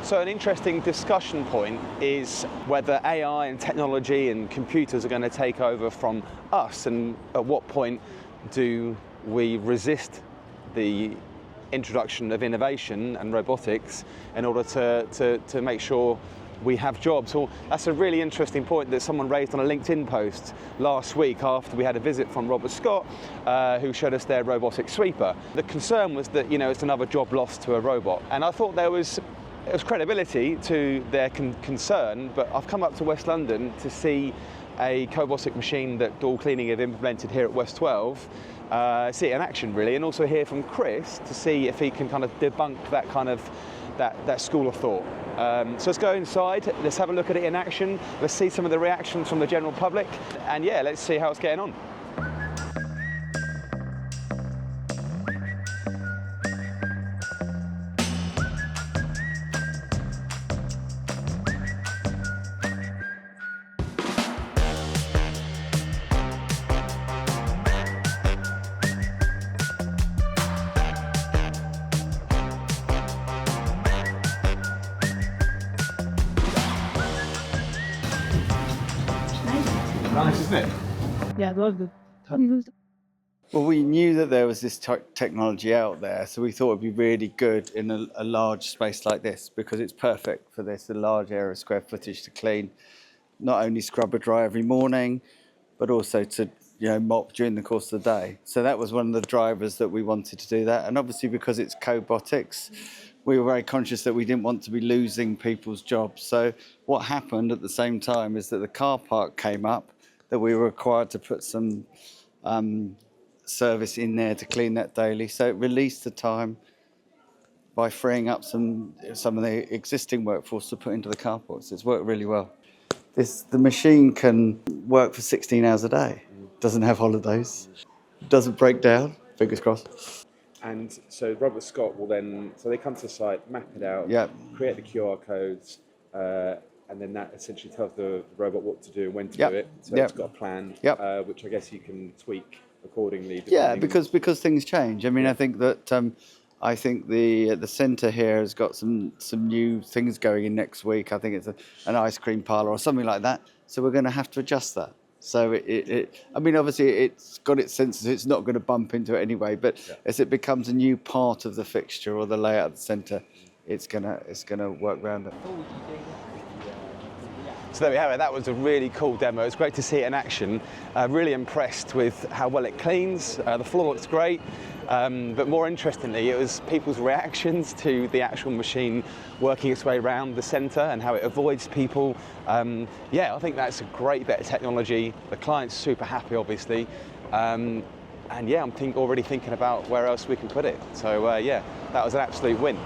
So an interesting discussion point is whether AI and technology and computers are going to take over from us, and at what point do we resist the introduction of innovation and robotics in order to make sure we have jobs. Well, that's a really interesting point that someone raised on a LinkedIn post last week after we had a visit from Robert Scott, who showed us their robotic sweeper. The concern was that, it's another job lost to a robot. And I thought there was credibility to their concern, but I've come up to West London to see a cobotic machine that Door Cleaning have implemented here at W12, see it in action really, and also hear from Chris to see if he can kind of debunk that kind of that school of thought. So let's go inside, let's have a look at it in action, let's see some of the reactions from the general public, and yeah, let's see how it's getting on. Nice, isn't it? Yeah, it was good. Well, we knew that there was this technology out there, so we thought it'd be really good in a large space like this, because it's perfect for this, a large area of square footage to clean, not only scrub or dry every morning, but also to mop during the course of the day. So that was one of the drivers that we wanted to do that. And obviously because it's cobotics, we were very conscious that we didn't want to be losing people's jobs. So what happened at the same time is that the car park came up, that we were required to put some service in there to clean that daily. So it released the time by freeing up some of the existing workforce to put into the carports. It's worked really well. The machine can work for 16 hours a day. Doesn't have holidays. Doesn't break down. Fingers crossed. And so Robert Scott will then, so they come to the site, map it out, create the QR codes, and then that essentially tells the robot what to do and when to do it. So it's got a plan, which I guess you can tweak accordingly. Yeah, because things change. I mean, I think that the centre here has got some new things going in next week. I think it's an ice cream parlour or something like that. So we're going to have to adjust that. So I mean, obviously it's got its sensors. It's not going to bump into it anyway. But as it becomes a new part of the fixture or the layout of the centre, it's gonna work around it. So there we have it. That was a really cool demo. It's great to see it in action. Really impressed with how well it cleans. The floor looks great. But more interestingly, it was people's reactions to the actual machine working its way around the centre and how it avoids people. Yeah, I think that's a great bit of technology. The client's super happy, obviously. And yeah, I'm already thinking about where else we can put it. So yeah, that was an absolute win.